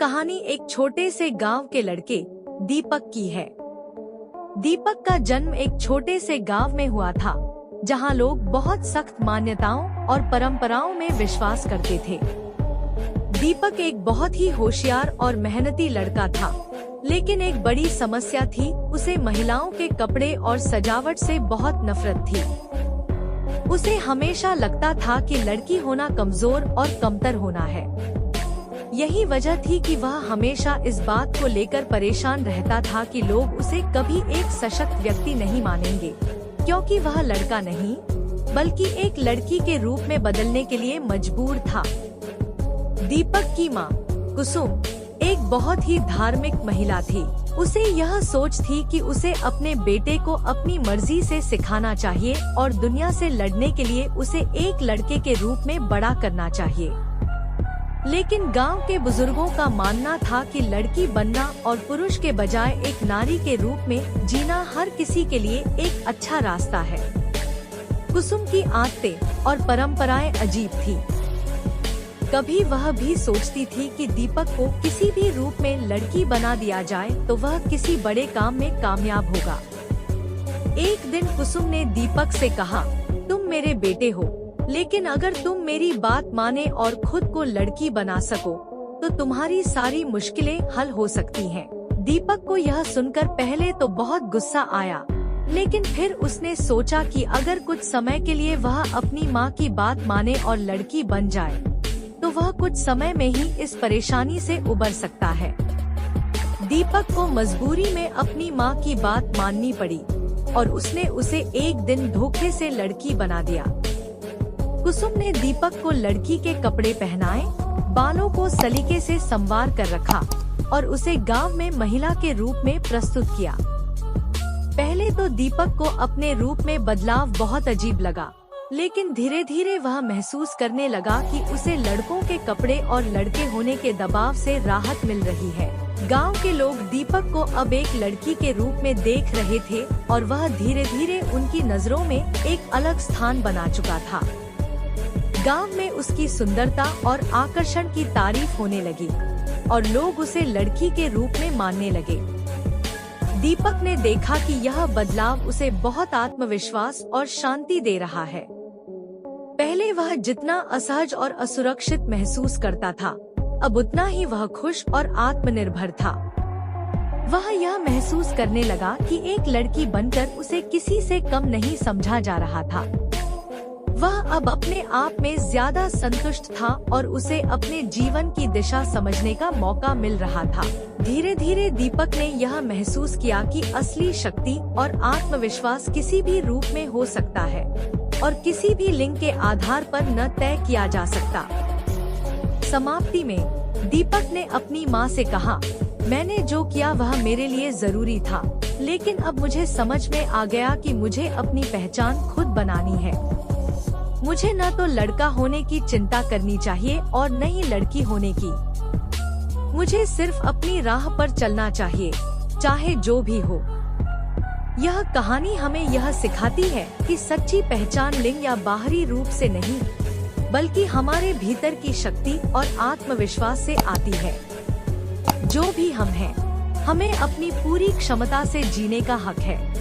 कहानी एक छोटे से गांव के लड़के दीपक की है। दीपक का जन्म एक छोटे से गांव में हुआ था, जहां लोग बहुत सख्त मान्यताओं और परंपराओं में विश्वास करते थे। दीपक एक बहुत ही होशियार और मेहनती लड़का था, लेकिन एक बड़ी समस्या थी, उसे महिलाओं के कपड़े और सजावट से बहुत नफरत थी। उसे हमेशा लगता था कि लड़की होना कमजोर और कमतर होना है। यही वजह थी कि वह हमेशा इस बात को लेकर परेशान रहता था कि लोग उसे कभी एक सशक्त व्यक्ति नहीं मानेंगे, क्योंकि वह लड़का नहीं बल्कि एक लड़की के रूप में बदलने के लिए मजबूर था। दीपक की मां कुसुम एक बहुत ही धार्मिक महिला थी। उसे यह सोच थी कि उसे अपने बेटे को अपनी मर्जी से सिखाना चाहिए और दुनिया से लड़ने के लिए उसे एक लड़के के रूप में बड़ा करना चाहिए। लेकिन गांव के बुजुर्गों का मानना था कि लड़की बनना और पुरुष के बजाय एक नारी के रूप में जीना हर किसी के लिए एक अच्छा रास्ता है। कुसुम की आदतें और परंपराएं अजीब थी। कभी वह भी सोचती थी कि दीपक को किसी भी रूप में लड़की बना दिया जाए तो वह किसी बड़े काम में कामयाब होगा। एक दिन कुसुम ने दीपक से कहा, तुम मेरे बेटे हो, लेकिन अगर तुम मेरी बात माने और खुद को लड़की बना सको तो तुम्हारी सारी मुश्किलें हल हो सकती हैं। दीपक को यह सुनकर पहले तो बहुत गुस्सा आया, लेकिन फिर उसने सोचा कि अगर कुछ समय के लिए वह अपनी माँ की बात माने और लड़की बन जाए तो वह कुछ समय में ही इस परेशानी से उबर सकता है। दीपक को मजबूरी में अपनी माँ की बात माननी पड़ी और उसने उसे एक दिन धोखे से लड़की बना दिया। कुसुम ने दीपक को लड़की के कपड़े पहनाए, बालों को सलीके से संवार कर रखा और उसे गांव में महिला के रूप में प्रस्तुत किया। पहले तो दीपक को अपने रूप में बदलाव बहुत अजीब लगा, लेकिन धीरे धीरे वह महसूस करने लगा कि उसे लड़कों के कपड़े और लड़के होने के दबाव से राहत मिल रही है। गांव के लोग दीपक को अब एक लड़की के रूप में देख रहे थे और वह धीरे धीरे उनकी नजरों में एक अलग स्थान बना चुका था। गांव में उसकी सुंदरता और आकर्षण की तारीफ होने लगी और लोग उसे लड़की के रूप में मानने लगे। दीपक ने देखा कि यह बदलाव उसे बहुत आत्मविश्वास और शांति दे रहा है। पहले वह जितना असहज और असुरक्षित महसूस करता था, अब उतना ही वह खुश और आत्मनिर्भर था। वह यह महसूस करने लगा कि एक लड़की बनकर उसे किसी से कम नहीं समझा जा रहा था। वह अब अपने आप में ज्यादा संतुष्ट था और उसे अपने जीवन की दिशा समझने का मौका मिल रहा था। धीरे धीरे दीपक ने यह महसूस किया कि असली शक्ति और आत्मविश्वास किसी भी रूप में हो सकता है और किसी भी लिंग के आधार पर न तय किया जा सकता। समाप्ति में दीपक ने अपनी माँ से कहा, मैंने जो किया वह मेरे लिए जरूरी था, लेकिन अब मुझे समझ में आ गया कि मुझे अपनी पहचान खुद बनानी है। मुझे न तो लड़का होने की चिंता करनी चाहिए और न ही लड़की होने की। मुझे सिर्फ अपनी राह पर चलना चाहिए, चाहे जो भी हो। यह कहानी हमें यह सिखाती है कि सच्ची पहचान लिंग या बाहरी रूप से नहीं, बल्कि हमारे भीतर की शक्ति और आत्मविश्वास से आती है। जो भी हम हैं, हमें अपनी पूरी क्षमता से जीने का हक है।